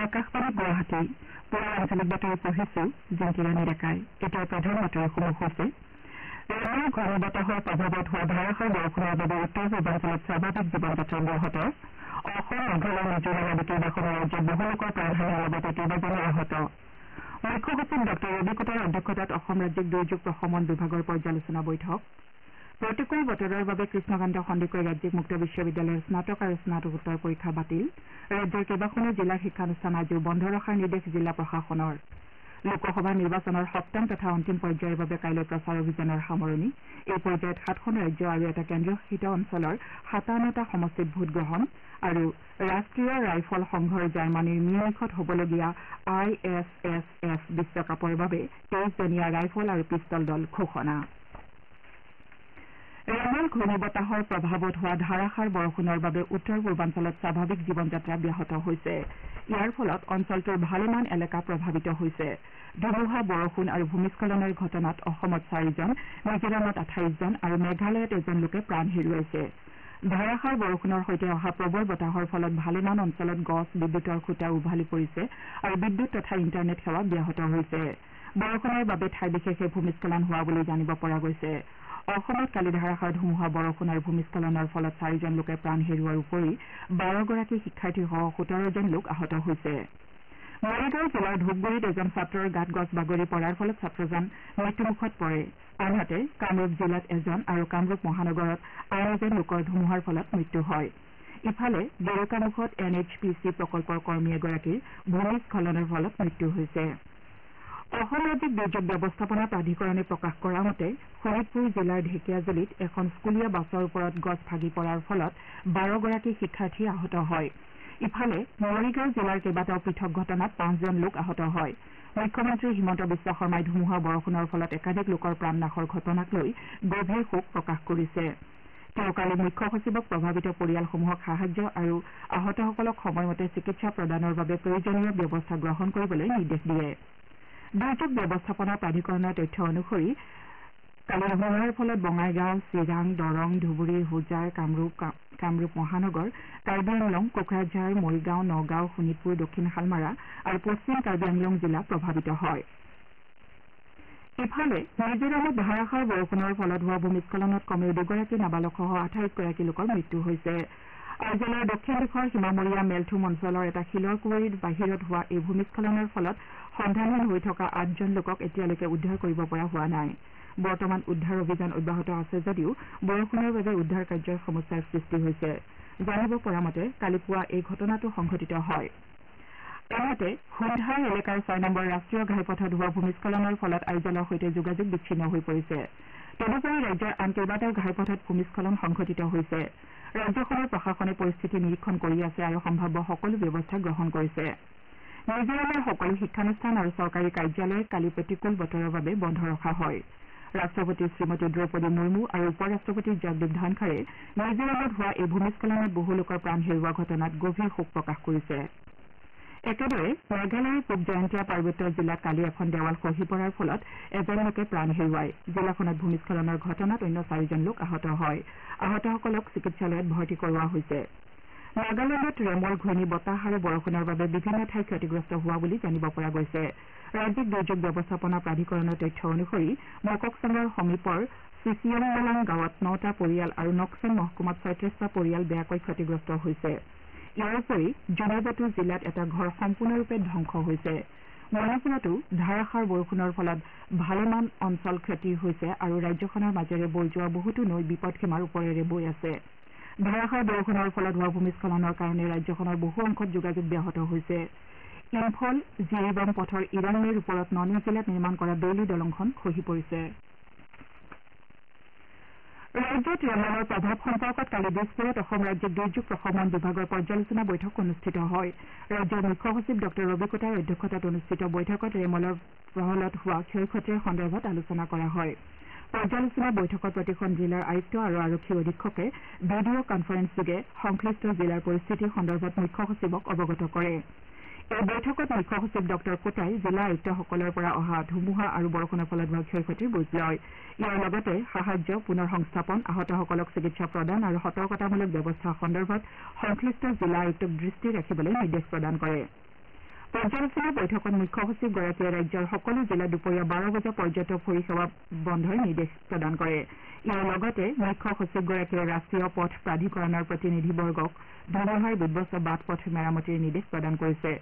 আকাশবাণী গুৱাহাটী পুৱাৰ আঞ্চলিক বাতৰি পঢ়িছো জিংকিৰাণী ডেকাই। এতিয়া প্ৰধান বাতৰিসমূহ হৈছে ৰেলৰ ঘূৰ্ণী বতাহৰ প্ৰভাৱত হোৱা ধাৰাসাৰ বৰষুণৰ বাবে উত্তৰ পূৰ্বাঞ্চলত স্বাভাৱিক জীৱন যাত্ৰা ব্যাহত। অসম মেঘালয় মিজোৰাম আদি কেইবাখনো ৰাজ্যত বহু লোকৰ প্ৰাণহানিৰ লগতে কেইবাজনো আহত। মুখ্য সচিব ডঃ ৰবি কুটাৰ অধ্যক্ষতাত অসম ৰাজ্যিক দুৰ্যোগ প্ৰশমন বিভাগৰ পৰ্যালোচনা বৈঠক। প্ৰতিকূল বতৰৰ বাবে কৃষ্ণকান্ত সন্দিকৈ ৰাজ্যিক মুক্ত বিশ্ববিদ্যালয়ৰ স্নাতক আৰু স্নাতকোত্তৰ পৰীক্ষা বাতিল। ৰাজ্যৰ কেইবাখনো জিলাৰ শিক্ষানুষ্ঠান আজিও বন্ধ ৰখাৰ নিৰ্দেশ জিলা প্ৰশাসনৰ। লোকসভা নিৰ্বাচনৰ সপ্তম তথা অন্তিম পৰ্যায়ৰ বাবে কাইলৈ প্ৰচাৰ অভিযানৰ সামৰণি। এই পৰ্যায়ত 7খন ৰাজ্য আৰু এটা কেন্দ্ৰীয় শাসিত অঞ্চলৰ 57টা সমষ্টিত ভোটগ্ৰহণ আৰু ৰাষ্ট্ৰীয় ৰাইফল সংঘৰ জাৰ্মানীৰ মিউনিখত হ'বলগীয়া ISSF বিশ্বকাপৰ বাবে 23জনীয়া ৰাইফল আৰু পিষ্টল দল ঘোষণা। ৰেমাল ঘূৰ্ণী বতাহৰ প্ৰভাৱত হোৱা ধাৰাসাৰ বৰষুণৰ বাবে উত্তৰ পূৰ্বাঞ্চলত স্বাভাৱিক জীৱন যাত্ৰা ব্যাহত হৈছে। ইয়াৰ ফলত অঞ্চলটোৰ ভালেমান এলেকা প্ৰভাৱিত হৈছে। ধুমুহা বৰষুণ আৰু ভূমিস্খলনৰ ঘটনাত অসমত 4জন, মিজোৰামত 28জন আৰু মেঘালয়ত 1জন লোকে প্ৰাণ হেৰুৱাইছে। ধাৰাসাৰ বৰষুণৰ সৈতে অহা প্ৰবল বতাহৰ ফলত ভালেমান অঞ্চলত গছ, বিদ্যুতৰ খুঁটা উভালি পৰিছে আৰু বিদ্যুৎ তথা ইণ্টাৰনেট সেৱা ব্যাহত হৈছে। বৰষুণৰ বাবে ঠাই বিশেষে ভূমিস্খলন হোৱা বুলি জানিব পৰা গৈছে। অসমত কালি ধাৰাসাৰ ধুমুহা বৰষুণ আৰু ভূমিস্খলনৰ ফলত 4জন লোকে প্ৰাণ হেৰুওৱাৰ উপৰি 12গৰাকী শিক্ষাৰ্থীসহ 17জন লোক আহত হৈছে। মৰিগাঁও জিলাৰ ধূপগুৰিত এজন ছাত্ৰৰ গাত গছ বাগৰি পৰাৰ ফলত ছাত্ৰজন মৃত্যুমুখত পৰে। আনহাতে কামৰূপ জিলাত এজন আৰু কামৰূপ মহানগৰত আন এজন লোকৰ ধুমুহাৰ ফলত মৃত্যু হয়। ইফালে গেৰুকামুখত NHPC প্ৰকল্পৰ কৰ্মী এগৰাকীৰ ভূমিস্খলনৰ ফলত মৃত্যু হৈছে। অসম ৰাজ্যিক দুৰ্যোগ ব্যৱস্থাপনা প্ৰাধিকৰণে প্ৰকাশ কৰা মতে শোণিতপুৰ জিলাৰ ঢেকিয়াজুলিত এখন স্কুলীয়া বাছৰ ওপৰত গছ ভাগি পৰাৰ ফলত 12গৰাকী শিক্ষাৰ্থী আহত হয়। ইফালে মৰিগাঁও জিলাৰ কেইবাটাও পৃথক ঘটনাত 5জন লোক আহত হয়। মুখ্যমন্ত্ৰী হিমন্ত বিশ্ব শৰ্মাই ধুমুহা বৰষুণৰ ফলত একাধিক লোকৰ প্ৰাণনাশৰ ঘটনাক লৈ গভীৰ শোক প্ৰকাশ কৰিছে। তেওঁ কালি মুখ্য সচিবক প্ৰভাৱিত পৰিয়ালসমূহক সাহায্য আৰু আহতসকলক সময়মতে চিকিৎসা প্ৰদানৰ বাবে প্ৰয়োজনীয় ব্যৱস্থা গ্ৰহণ কৰিবলৈ নিৰ্দেশ দিয়ে। দুৰ্যোগ ব্যৱস্থাপনা প্ৰাধিকৰণৰ তথ্য অনুসৰি কালি ধুমুহাৰ ফলত বঙাইগাঁও, চিৰাং, দৰং, ধুবুৰী, হোজাৰ, কামৰূপ মহানগৰ, কাৰ্বি আংলং, কোকৰাঝাৰ, মৰিগাঁও, নগাঁও, শোণিতপুৰ, দক্ষিণ শালমাৰা আৰু পশ্চিম কাৰ্বি আংলং জিলা প্ৰভাৱিত হয়। ইফালে মিজোৰামত ধাৰাসাৰ বৰষুণৰ ফলত হোৱা ভূমিস্খলনত কমেও 2গৰাকী নাবালকসহ 28গৰাকী লোকৰ মৃত্যু হৈছে। আইজলৰ দক্ষিণ দিশৰ সীমামূৰীয়া মেলথুম অঞ্চলৰ এটা শিলৰ কুঁৱৰীৰ বাহিৰত হোৱা এই ভূমিস্খলনৰ ফলত সন্ধানহীন হৈ থকা 8জন লোকক এতিয়ালৈকে উদ্ধাৰ কৰিব পৰা হোৱা নাই। বৰ্তমান উদ্ধাৰ অভিযান অব্যাহত আছে যদিও বৰষুণৰ বাবে উদ্ধাৰ কাৰ্যৰ সমস্যাৰ সৃষ্টি হৈছে। জানিব পৰা মতে কালি পুৱা এই ঘটনাটো সংঘটিত হয়। আনহাতে হুন্ধাৰ এলেকাৰ 6 নম্বৰ ৰাষ্ট্ৰীয় ঘাইপথত হোৱা ভূমিস্খলনৰ ফলত আইজলৰ সৈতে যোগাযোগ বিচ্ছিন্ন হৈ পৰিছে। তদুপৰি ৰাজ্যৰ আন কেইবাটাও ঘাইপথত ভূমিস্খলন সংঘটিত হৈছে। ৰাজ্যখনৰ প্ৰশাসনে পৰিস্থিতি নিৰীক্ষণ কৰি আছে আৰু সম্ভাৱ্য সকলো ব্যৱস্থা গ্ৰহণ কৰিছে। মিজোৰামৰ সকলো শিক্ষানুষ্ঠান আৰু চৰকাৰী কাৰ্যালয় কালি প্ৰতিকূল বতৰৰ বাবে বন্ধ ৰখা হয়। ৰাষ্ট্ৰপতি শ্ৰীমতী দ্ৰৌপদী মুৰ্মু আৰু উপ ৰাষ্ট্ৰপতি জগদীপ ধনখৰে মিজোৰামত হোৱা এই ভূমিস্খলনত বহু লোকৰ প্ৰাণ হেৰুওৱা ঘটনাত গভীৰ শোক প্ৰকাশ কৰিছে। একেদৰে মেঘালয়ৰ পূব জয়ন্তীয়া পাৰ্বত্য জিলাত কালি এখন দেৱাল খহি পৰাৰ ফলত এজন লোকে প্ৰাণ হেৰুৱায়। জিলাখনত ভূমিস্খলনৰ ঘটনাত অন্য 4জন লোক আহত হয়। আহতসকলক চিকিৎসালয়ত ভৰ্তি কৰোৱা হৈছে। নাগালেণ্ডত ৰেমল ঘূৰ্ণী বতাহ আৰু বৰষুণৰ বাবে বিভিন্ন ঠাই ক্ষতিগ্ৰস্ত হোৱা বুলি জানিব পৰা গৈছে। ৰাজ্যিক দুৰ্যোগ ব্যৱস্থাপনা প্ৰাধিকৰণৰ তথ্য অনুসৰি মককচঙৰ সমীপৰ চিচিয়ংমলাং গাঁৱত 9টা পৰিয়াল আৰু নক্সন মহকুমাত 36টা পৰিয়াল বেয়াকৈ ক্ষতিগ্ৰস্ত হৈছে। ইয়াৰ উপৰি জুনাগড় জিলাত এটা ঘৰ সম্পূৰ্ণৰূপে ধ্বংস হৈছে। মণিপুৰতো ধাৰাসাৰ বৰষুণৰ ফলত ভালেমান অঞ্চল ক্ষতি হৈছে আৰু ৰাজ্যখনৰ মাজেৰে বৈ যোৱা বহুতো নৈ বিপদসীমাৰ ওপৰেৰে বৈ আছে। ধাৰাসাৰ বৰষুণৰ ফলত হোৱা ভূমিস্খলনৰ কাৰণে ৰাজ্যখনৰ বহু অংশত যোগাযোগ ব্যাহত হৈছে। ইম্ফল জিৰিবাম পথৰ ইৰাংনৈৰ ওপৰত ননী জিলাত নিৰ্মাণ কৰা বেইলি দলংখন খহি পৰিছে। ৰাজ্যত ৰেমলৰ প্ৰভাৱ সম্পৰ্কত কালি দিছপুৰত অসম ৰাজ্যিক দুৰ্যোগ প্ৰশমন বিভাগৰ পৰ্যালোচনা বৈঠক অনুষ্ঠিত হয়। ৰাজ্যৰ মুখ্য সচিব ডঃ ৰবি কুটাৰ অধ্যক্ষতাত অনুষ্ঠিত বৈঠকত ৰেমলৰ ফলত হোৱা ক্ষয় ক্ষতিৰ সন্দৰ্ভত আলোচনা কৰা হয়। পৰ্যালোচনা বৈঠকত প্ৰতিখন জিলাৰ আয়ুক্ত আৰু আৰক্ষী অধীক্ষকে ভিডিঅ' কনফাৰেন্সযোগে সংশ্লিষ্ট জিলাৰ পৰিস্থিতি সন্দৰ্ভত মুখ্য সচিবক অৱগত কৰে। এই বৈঠকত মুখ্য সচিব ডঃ কোটাই জিলা আয়ুক্তসকলৰ পৰা অহা ধুমুহা আৰু বৰষুণৰ ফলত হোৱা ক্ষয় ক্ষতিৰ বুজ লয়। ইয়াৰ লগতে সাহায্য, পুনৰ সংস্থাপন, আহতসকলক চিকিৎসা প্ৰদান আৰু সতৰ্কতামূলক ব্যৱস্থা সন্দৰ্ভত সংশ্লিষ্ট জিলা আয়ুক্তক দৃষ্টি ৰাখিবলৈ নিৰ্দেশ প্ৰদান কৰে। পৰ্যালোচনা বৈঠকত মুখ্য সচিবগৰাকীয়ে ৰাজ্যৰ সকলো জিলাত দুপৰীয়া 12 বজা পৰ্যন্ত পৰিষেৱা বন্ধৰ নিৰ্দেশ প্ৰদান কৰে। ইয়াৰ লগতে মুখ্য সচিবগৰাকীয়ে ৰাষ্ট্ৰীয় পথ প্ৰাধিকৰণৰ প্ৰতিনিধিবৰ্গক ধুমুহাৰ বিধ্বস্ত বাট পথ মেৰামতিৰ নিৰ্দেশ প্ৰদান কৰিছে।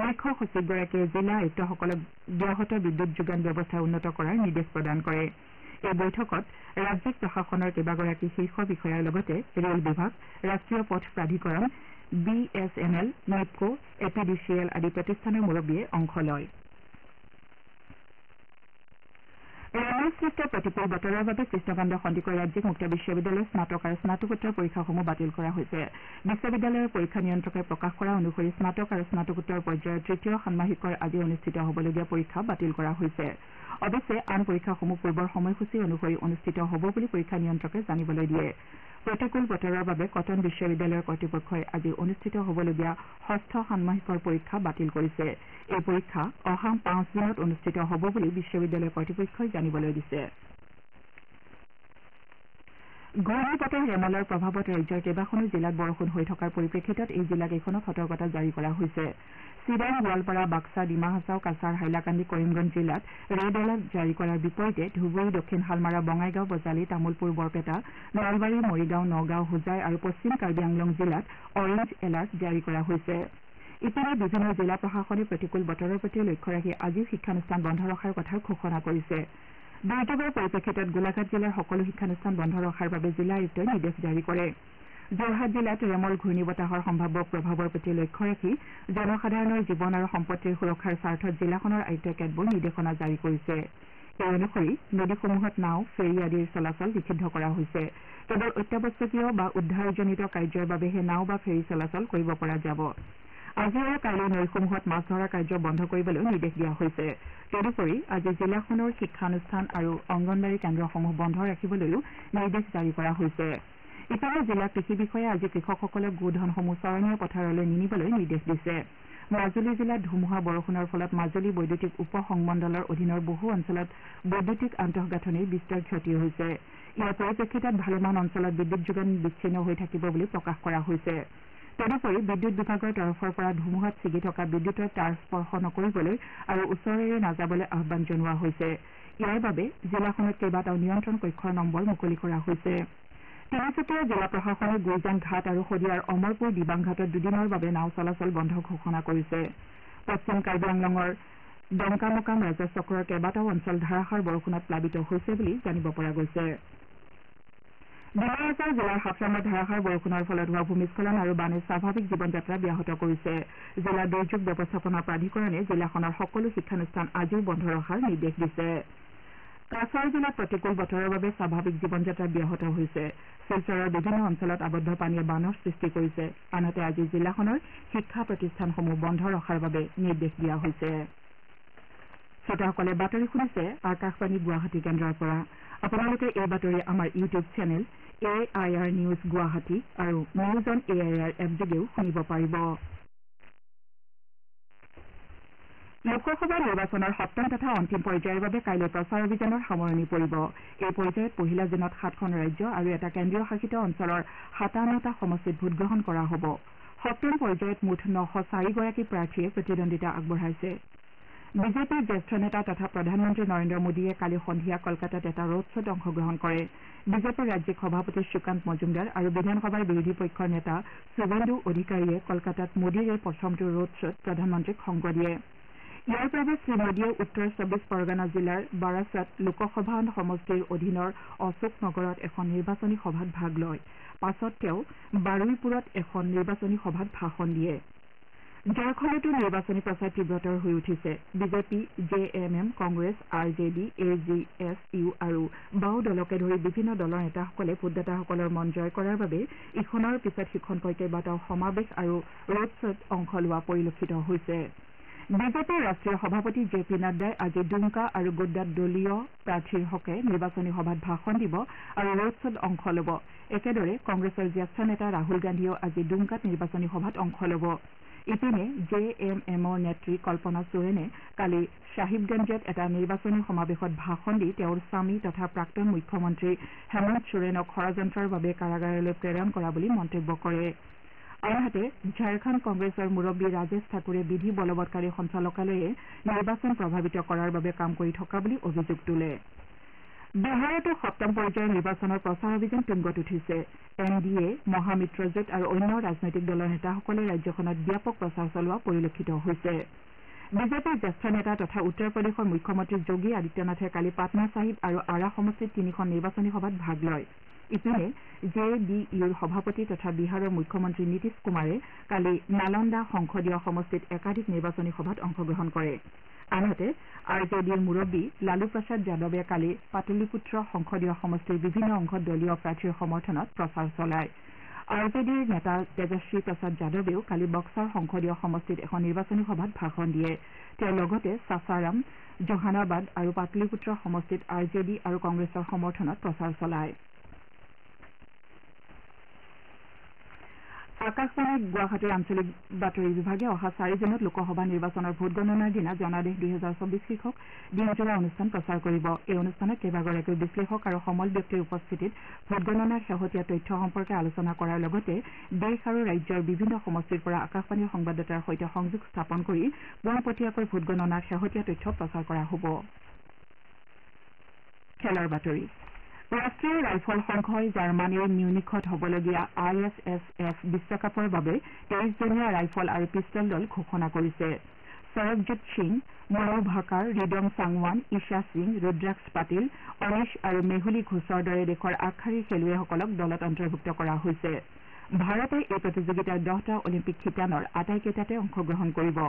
মুখ্য সচিবগৰাকীয়ে জিলা আয়ুক্তসকলক ব্যাহত বিদ্যুৎ যোগান ব্যৱস্থা উন্নত কৰাৰ নিৰ্দেশ প্ৰদান কৰে। এই বৈঠকত ৰাজ্যিক প্ৰশাসনৰ কেইবাগৰাকী শীৰ্ষ বিষয়াৰ লগতে ৰেল বিভাগ, ৰাষ্ট্ৰীয় পথ প্ৰাধিকৰণ, BSNL, নেপকো, APDCL আদি প্ৰতিষ্ঠানৰ মুৰব্বীয়ে অংশ লয়। ৰেলৱেসৃষ্ট প্ৰতিকূল বতৰৰ বাবে কৃষ্ণকান্ত সন্দিকৈ ৰাজ্যিক মুক্ত বিশ্ববিদ্যালয়ৰ স্নাতক আৰু স্নাতকোত্তৰ পৰীক্ষাসমূহ বাতিল কৰা হৈছে। বিশ্ববিদ্যালয়ৰ পৰীক্ষা নিয়ন্ত্ৰকে প্ৰকাশ কৰা অনুসৰি স্নাতক আৰু স্নাতকোত্তৰ পৰ্যায়ৰ তৃতীয় ষান্মাসিকৰ আজি অনুষ্ঠিত হ'বলগীয়া পৰীক্ষা বাতিল কৰা হৈছে। অৱশ্যে আন পৰীক্ষাসমূহ পূৰ্বৰ সময়সূচী অনুসৰি অনুষ্ঠিত হ'ব বুলি পৰীক্ষা নিয়ন্ত্ৰকে জানিবলৈ দিয়ে। প্ৰতিকূল বতৰৰ বাবে কটন বিশ্ববিদ্যালয়ৰ কৰ্তৃপক্ষই আজি অনুষ্ঠিত হ'বলগীয়া ষষ্ঠ ষান্মাসিকৰ পৰীক্ষা বাতিল কৰিছে। এই পৰীক্ষা অহা 5 জুনত অনুষ্ঠিত হ'ব বুলি বিশ্ববিদ্যালয় কৰ্তৃপক্ষই জানিবলৈ দিছে। ঘূৰ্ণী বতাহ ৰেমালৰ প্ৰভাৱত ৰাজ্যৰ কেইবাখনো জিলাত বৰষুণ হৈ থকাৰ পৰিপ্ৰেক্ষিতত এই জিলাকেইখনত সতৰ্কতা জাৰি কৰা হৈছে। চিৰাং, গোৱালপাৰা, বাক্সা, ডিমা হাছাও, কাছাৰ, হাইলাকান্দি, কৰিমগঞ্জ জিলাত ৰেড এলাৰ্ট জাৰি কৰাৰ বিপৰীতে ধুবুৰী, দক্ষিণ শালমাৰা, বঙাইগাঁও, বজালী, তামুলপুৰ, বৰপেটা, নলবাৰী, মৰিগাঁও, নগাঁও, হোজাই আৰু পশ্চিম কাৰ্বি আংলং জিলাত অৰেঞ্জ এলাৰ্ট জাৰি কৰা হৈছে। ইপিনে বিভিন্ন জিলা প্ৰশাসনে প্ৰতিকূল বতৰৰ প্ৰতি লক্ষ্য ৰাখি আজিও শিক্ষানুষ্ঠান বন্ধ ৰখাৰ কথা ঘোষণা কৰিছে। দুৰ্যোগৰ পৰিপ্ৰেক্ষিতত গোলাঘাট জিলাৰ সকলো শিক্ষানুষ্ঠান বন্ধ ৰখাৰ বাবে জিলা আয়ুক্তই নিৰ্দেশ জাৰি কৰে। যোৰহাট জিলাত ৰেমল ঘূৰ্ণী বতাহৰ সম্ভাৱ্য প্ৰভাৱৰ প্ৰতি লক্ষ্য ৰাখি জনসাধাৰণৰ জীৱন আৰু সম্পত্তিৰ সুৰক্ষাৰ স্বাৰ্থত জিলাখনৰ আয়ুক্তই কেতবোৰ নিৰ্দেশনা জাৰি কৰিছে। এই অনুসৰি নদীসমূহত নাও, ফেৰী আদিৰ চলাচল নিষিদ্ধ কৰা হৈছে। কেৱল অত্যাৱশ্যকীয় বা উদ্ধাৰজনিত কাৰ্যৰ বাবেহে নাও বা ফেৰী চলাচল কৰিব পৰা যাব। আজি আৰু কাইলৈ নৈসমূহত মাছ ধৰা কাৰ্য বন্ধ কৰিবলৈ নিৰ্দেশ দিয়া হৈছে। তদুপৰি আজি জিলাখনৰ শিক্ষানুষ্ঠান আৰু অংগনবাড়ী কেন্দ্ৰসমূহ বন্ধ ৰাখিবলৈও নিৰ্দেশ জাৰি কৰা হৈছে। ইপিনে জিলা কৃষি বিষয়াই আজি কৃষকসকলক গোধনসমূহ চৰণীয়া পথাৰলৈ নিনিবলৈ নিৰ্দেশ দিছে। মাজুলী জিলাত ধুমুহা বৰষুণৰ ফলত মাজুলী বৈদ্যুতিক উপ সংমণ্ডলৰ অধীনৰ বহু অঞ্চলত বৈদ্যুতিক আন্তঃগাঁথনিৰ বিস্তৰ ক্ষতি হৈছে। ইয়াৰ পৰিপ্ৰেক্ষিতত ভালেমান অঞ্চলত বিদ্যুৎ যোগান বিচ্ছিন্ন হৈ থাকিব বুলি প্ৰকাশ কৰা হৈছে। তদুপৰি বিদ্যুৎ বিভাগৰ তৰফৰ পৰা ধুমুহাত ছিগি থকা বিদ্যুতৰ তাঁৰ স্পৰ্শ নকৰিবলৈ আৰু ওচৰেৰে নাযাবলৈ আহ্বান জনোৱা হৈছে। ইয়াৰ বাবে জিলাখনত কেইবাটাও নিয়ন্ত্ৰণ কক্ষৰ নম্বৰ মুকলি কৰা হৈছে। তিনিচুকীয়া জিলা প্ৰশাসনে গুইজান ঘাট আৰু শদিয়াৰ অমৰপুৰ দিবাং ঘাটত দুদিনৰ বাবে নাও চলাচল বন্ধ ঘোষণা কৰিছে। পশ্চিম কাৰ্বি আংলঙৰ ডংকামকাম ৰাজহ চক্ৰৰ কেইবাটাও অঞ্চল ধাৰাসাৰ বৰষুণত প্লাবিত হৈছে বুলি জানিব পৰা গৈছে। ডিমা হাছাও জিলাৰ হাফলঙত ধাৰাসাৰ বৰষুণৰ ফলত হোৱা ভূমিস্খলন আৰু বানে স্বাভাৱিক জীৱন যাত্ৰা ব্যাহত কৰিছে। জিলা দুৰ্যোগ ব্যৱস্থাপনা প্ৰাধিকৰণে জিলাখনৰ সকলো শিক্ষানুষ্ঠান আজিও বন্ধ ৰখাৰ নিৰ্দেশ দিছে। কাছাৰ জিলাত প্ৰতিকূল বতৰৰ বাবে স্বাভাৱিক জীৱন যাত্ৰা ব্যাহত হৈছে। শিলচৰৰ বিভিন্ন অঞ্চলত আবদ্ধ পানীয়ে বানৰ সৃষ্টি কৰিছে। আনহাতে আজি জিলাখনৰ শিক্ষা প্ৰতিষ্ঠানসমূহ বন্ধ ৰখাৰ বাবে নিৰ্দেশ দিয়া হৈছে। শ্ৰোতাসকলে বাতৰি শুনিছে আকাশবাণী গুৱাহাটী কেন্দ্ৰৰ পৰা। আপোনালোকে এই বাতৰি আমাৰ YouTube channel AIR news Guwahati আৰু নিউজ অন AIR এপ যোগেও শুনিব পাৰিব। লোকসভা নিৰ্বাচনৰ সপ্তম তথা অন্তিম পৰ্যায়ৰ বাবে কাইলৈ প্ৰচাৰ অভিযানৰ সামৰণি পৰিব। এই পৰ্যায়ত পহিলা জুনত 7খন ৰাজ্য আৰু এটা কেন্দ্ৰীয় শাসিত অঞ্চলৰ 57টা সমষ্টিত ভোটগ্ৰহণ কৰা হ'ব। সপ্তম পৰ্যায়ত মুঠ 904গৰাকী প্ৰাৰ্থীয়ে প্ৰতিদ্বন্দ্বিতা আগবঢ়াইছে। বিজেপিৰ জ্যেষ্ঠ নেতা তথা প্ৰধানমন্ত্ৰী নৰেন্দ্ৰ মোদীয়ে কালি সন্ধিয়া কলকাতাত এটা ৰোড শ্বত অংশগ্ৰহণ কৰে। বিজেপিৰ ৰাজ্যিক সভাপতি সুকান্ত মজুমদাৰ আৰু বিধানসভাৰ বিৰোধী পক্ষৰ নেতা শুভেন্দু অধিকাৰীয়ে কলকাতাত মোদীৰ এই প্ৰথমটো ৰোড শ্বত প্ৰধানমন্ত্ৰীক সংগ দিয়ে। ইয়াৰ পূৰ্বে শ্ৰীমোদীয়ে উত্তৰ 24 পৰগনা জিলাৰ বাৰাছাত লোকসভা সমষ্টিৰ অধীনৰ অশোক নগৰত এখন নিৰ্বাচনী সভাত ভাগ লয়। পাছত তেওঁ বাৰুইপুৰত এখন নিৰ্বাচনী সভাত ভাষণ দিয়ে। ঝাৰখণ্ডতো নিৰ্বাচনী প্ৰচাৰ তীব্ৰতৰ হৈ উঠিছে। BJP, JMM, Congress, RJD, AGSU আৰু বাও দলকে ধৰি বিভিন্ন দলৰ নেতাসকলে ভোটদাতাসকলৰ মন জয় কৰাৰ বাবে ইখনৰ পিছত সিখনকৈ কেইবাটাও সমাৱেশ আৰু ৰোড শ্বত অংশ লোৱা পৰিলক্ষিত হৈছে। বিজেপিৰ ৰাষ্ট্ৰীয় সভাপতি JP নাড্ডাই আজি ডুমকা আৰু গোড্ডাত দলীয় প্ৰাৰ্থীৰ হকে নিৰ্বাচনী সভাত ভাষণ দিব আৰু ৰোড শ্বত অংশ ল'ব। একেদৰে কংগ্ৰেছৰ জ্যেষ্ঠ নেতা ৰাহুল গান্ধীয়েও আজি ডুমকাত নিৰ্বাচনী সভাত অংশ ল'ব। ইপিনে JMMৰ নেত্ৰী কল্পনা সোৰেনে কালি শ্বাহিবগঞ্জত এটা নিৰ্বাচনী সমাৱেশত ভাষণ দি তেওঁৰ স্বামী তথা প্ৰাক্তন মুখ্যমন্ত্ৰী হেমন্ত সোৰেনক ষড়যন্ত্ৰৰ বাবে কাৰাগাৰলৈ প্ৰেৰণ কৰা বুলি মন্তব্য কৰে। আনহাতে ঝাৰখণ্ড কংগ্ৰেছৰ মুৰব্বী ৰাজেশ ঠাকুৰে বিধি বলবৎকাৰী সঞ্চালকালয়ে নিৰ্বাচন প্ৰভাৱিত কৰাৰ বাবে কাম কৰি থকা বুলি অভিযোগ তোলে বিহাৰতো সপ্তম পৰ্যায়ৰ নিৰ্বাচনৰ প্ৰচাৰ অভিযান তুংগত উঠিছে এনডিএ মহামিত্ৰজোঁট আৰু অন্য ৰাজনৈতিক দলৰ নেতাসকলে ৰাজ্যখনত ব্যাপক প্ৰচাৰ চলোৱা পৰিলক্ষিত হৈছে বিজেপিৰ জ্যেষ্ঠ নেতা তথা উত্তৰ প্ৰদেশৰ মুখ্যমন্ত্ৰী যোগী আদিত্যনাথে কালি পাটনা চাহিব আৰু আৰা সমষ্টিত 3খন নিৰ্বাচনী সভাত ভাগ লয় ইপিনে জে ডি ইউৰ সভাপতি তথা বিহাৰৰ মুখ্যমন্ত্ৰী নীতিশ কুমাৰে কালি নালন্দা সংসদীয় সমষ্টিত একাধিক নিৰ্বাচনী সভাত অংশগ্ৰহণ কৰে আনহাতে আৰ জে ডিৰ মুৰব্বী লালু প্ৰসাদ যাদৱে কালি পাটলিপুত্ৰ সংসদীয় সমষ্টিৰ বিভিন্ন অংশত দলীয় প্ৰাৰ্থীৰ সমৰ্থনত প্ৰচাৰ চলায় আৰ জে ডিৰ নেতা তেজস্বী প্ৰসাদ যাদৱেও কালি বক্সাৰ সংসদীয় সমষ্টিত এখন নিৰ্বাচনী সভাত ভাষণ দিয়ে তেওঁ লগতে চাচাৰাম জহানাবাদ আৰু পাটলিপুত্ৰ সমষ্টিত আৰ জে ডি আৰু কংগ্ৰেছৰ সমৰ্থনত প্ৰচাৰ চলায় আকাশবাণী গুৱাহাটীৰ আঞ্চলিক বাতৰি বিভাগে অহা 4 জুনত লোকসভা নিৰ্বাচনৰ ভোটগণনাৰ দিনা জনাদেশ 2024 শীৰ্ষক দিনজোৰা অনুষ্ঠান প্ৰচাৰ কৰিব এই অনুষ্ঠানত কেইবাগৰাকীও বিশ্লেষক আৰু সমল ব্যক্তিৰ উপস্থিতিত ভোটগণনাৰ শেহতীয়া তথ্য সম্পৰ্কে আলোচনা কৰাৰ লগতে দেশ আৰু ৰাজ্যৰ বিভিন্ন সমষ্টিৰ পৰা আকাশবাণীৰ সংবাদদাতাৰ সৈতে সংযোগ স্থাপন কৰি পোনপটীয়াকৈ ভোটগণনাৰ শেহতীয়া তথ্য প্ৰচাৰ কৰা হ'ব খেলৰ বাতৰি ৰাষ্ট্ৰীয় ৰাইফল সংঘই জাৰ্মানীৰ মিউনিখত হ'বলগীয়া ISSF বিশ্বকাপৰ বাবে 23জনীয়া ৰাইফল আৰু পিষ্টল দল ঘোষণা কৰিছে সৰবজিৎ সিং মনো ভাকাৰ ৰিদম চাংৱান ঈশা সিং ৰুদ্ৰাক্ষ পাটিল অনিশ আৰু মেহুলী ঘোষৰ দৰে দেশৰ আগশাৰীৰ খেলুৱৈসকলক দলত অন্তৰ্ভুক্ত কৰা হৈছে ভাৰতে এই প্ৰতিযোগিতাৰ 10টা অলিম্পিক শিতানৰ আটাইকেইটাতে অংশগ্ৰহণ কৰিব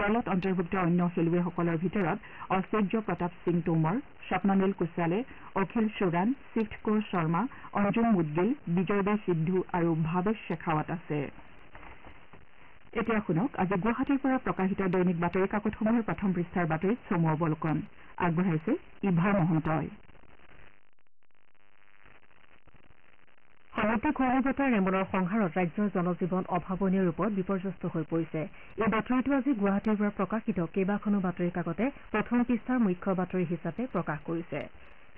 দলত অন্তৰ্ভুক্ত অন্য খেলুৱৈসকলৰ ভিতৰত ঐশ্বৰ্য প্ৰতাপ সিং টোমৰ স্বপ্ননীল কুশালে অখিল সোৰাণ শিৱকৌৰ শৰ্মা অঞ্জুম মুদগিল বিজয়দেৱ সিদ্ধু আৰু ভাৱেশ শেখাৱত আছে এতিয়া শুনক আজি গুৱাহাটীৰ পৰা প্ৰকাশিত দৈনিক বাতৰি কাকতসমূহৰ প্ৰথম পৃষ্ঠাৰ বাতৰিত চমু অৱলোকন আগবঢ়াইছে ইভা মহন্তই সামুদ্ৰিক ঘূৰ্ণীবতাহ ৰেমলৰ সংহাৰত ৰাজ্যৰ জনজীৱন অভাৱনীয় ৰূপত বিপৰ্যস্ত হৈ পৰিছে এই বাতৰিটো আজি গুৱাহাটীৰ পৰা প্ৰকাশিত কেইবাখনো বাতৰি কাকতে প্ৰথম পৃষ্ঠাৰ মুখ্য বাতৰি হিচাপে প্ৰকাশ কৰিছে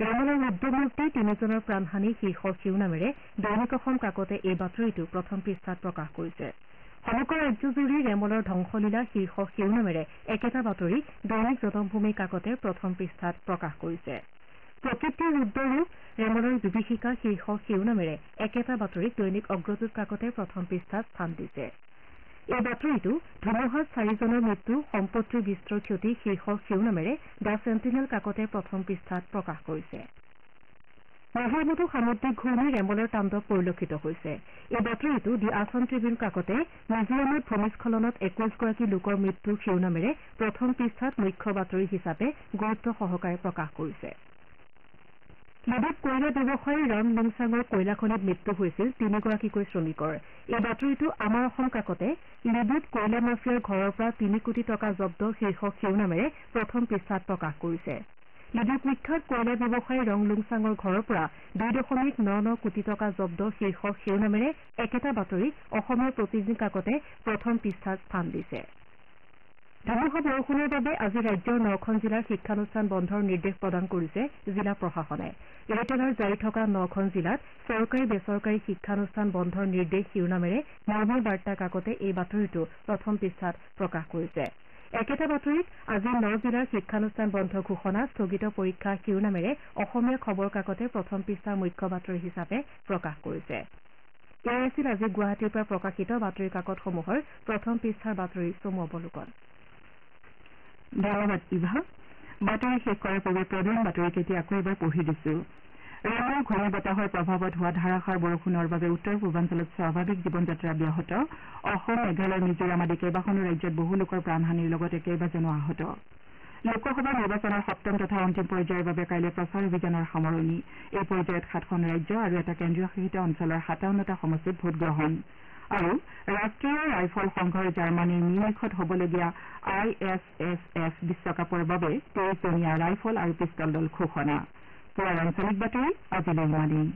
ৰেমলৰ উদ্যোগমুক্তি 3জনৰ প্ৰাণহানি শীৰ্ষক শিৰোনামেৰে দৈনিক অসম কাকতে এই বাতৰিটো প্ৰথম পৃষ্ঠাত প্ৰকাশ কৰিছে সমগ্ৰ ৰাজ্যজুৰি ৰেমলৰ ধ্বংসলীলা শীৰ্ষক শিৰোনামেৰে একেটা বাতৰি দৈনিক জনমভূমি কাকতে প্ৰথম পৃষ্ঠাত প্ৰকাশ কৰিছে প্ৰকৃতিৰ ৰুদ্ৰৰূপ ৰেমলৰ বিভীষিকা শীৰ্ষক শিৰোনামেৰে একেটা বাতৰিক দৈনিক অগ্ৰদূত কাকতে প্ৰথম পৃষ্ঠাত স্থান দিছে এই বাতৰিটো ধুমুহাত 4জনৰ মৃত্যু সম্পত্তিৰ বিস্তৰ ক্ষতি শীৰ্ষক শিৰোনামেৰে দ্য চেণ্টিনেল কাকতে প্ৰথম পৃষ্ঠাত প্ৰকাশ কৰিছে মহামতো সামুদ্ৰিক ঘূৰ্ণী ৰেমলৰ তাণ্ডৱ পৰিলক্ষিত হৈছে এই বাতৰিটো দি আছাম ট্ৰিবিউন কাকতে মিজোৰামত ভূমিস্খলনত 21গৰাকী লোকৰ মৃত্যুৰ শিৰোনামেৰে প্ৰথম পৃষ্ঠাত মুখ্য বাতৰি হিচাপে গুৰুত্ব সহকাৰে প্ৰকাশ কৰিছে লিডুত কয়লা ব্যৱসায়ী ৰাম লিংচাঙৰ কয়লা খনিত মৃত্যু হৈছিল 3গৰাকীকৈ শ্ৰমিকৰ এই বাতৰিটো আমাৰ অসম কাকতে লিডুত কয়লা মাফিয়াৰ ঘৰৰ পৰা 3 কোটি টকা জব্দ শীৰ্ষক শিৰোনামেৰে প্ৰথম পৃষ্ঠাত প্ৰকাশ কৰিছে লিডুত বিখ্যাত কয়লা ব্যৱসায়ী ৰং লুংচাঙৰ ঘৰৰ পৰা 2.99 কোটি টকা জব্দ শীৰ্ষক শিৰোনামেৰে একেটা বাতৰি অসমৰ প্ৰতিদিন কাকতে প্ৰথম পৃষ্ঠাত স্থান দিছে ধুমুহা বৰষুণৰ বাবে আজি ৰাজ্যৰ 9খন জিলাৰ শিক্ষানুষ্ঠান বন্ধৰ নিৰ্দেশ প্ৰদান কৰিছে জিলা প্ৰশাসনে ৰেটেলাৰ জাৰি থকা 9খন জিলাত চৰকাৰী বেচৰকাৰী শিক্ষানুষ্ঠান বন্ধৰ নিৰ্দেশ শিৰোনামেৰে মৰ্মৰ বাৰ্তা কাকতে এই বাতৰিটো প্ৰথম পৃষ্ঠাত প্ৰকাশ কৰিছে একেটা বাতৰিত আজি 9 জিলাৰ শিক্ষানুষ্ঠান বন্ধ ঘোষণা স্থগিত পৰীক্ষা শিৰোনামেৰে অসমীয়া খবৰ কাকতে প্ৰথম পৃষ্ঠাৰ মুখ্য বাতৰি হিচাপে প্ৰকাশ কৰিছে এয়া আছিল আজি গুৱাহাটীৰ পৰা প্ৰকাশিত বাতৰি কাকতসমূহৰ প্ৰথম পৃষ্ঠাৰ বাতৰি চমু অৱলোকন ধন্যবাদ ইভা বাতৰি শেষ কৰাৰ পূৰ্বে প্ৰধান বাতৰিকেইটি আকৌ এবাৰ পঢ়ি দিছো ৰেমৰ ঘূৰ্ণী বতাহৰ প্ৰভাৱত হোৱা ধাৰাসাৰ বৰষুণৰ বাবে উত্তৰ পূৰ্বাঞ্চলত স্বাভাৱিক জীৱন যাত্ৰা ব্যাহত অসম মেঘালয় মিজোৰাম আদি কেইবাখনো ৰাজ্যত বহু লোকৰ প্ৰাণহানিৰ লগতে কেইবাজনো আহত লোকসভা নিৰ্বাচনৰ সপ্তম তথা অন্তিম পৰ্যায়ৰ বাবে কাইলৈ প্ৰচাৰ অভিযানৰ সামৰণি এই পৰ্যায়ত 7খন ৰাজ্য আৰু এটা কেন্দ্ৰীয় শাসিত অঞ্চলৰ 57টা সমষ্টিত ভোটগ্ৰহণ আৰু ৰাষ্ট্ৰীয় ৰাইফল সংঘৰ জাৰ্মানীৰ মিউনিখত হ'বলগীয়া ISSF বিশ্বকাপৰ বাবে 23জনীয়া ৰাইফল আৰু পিষ্টল দল ঘোষণা পুৱাৰ আঞ্চলিক বাতৰি আজিলৈ ইমানেই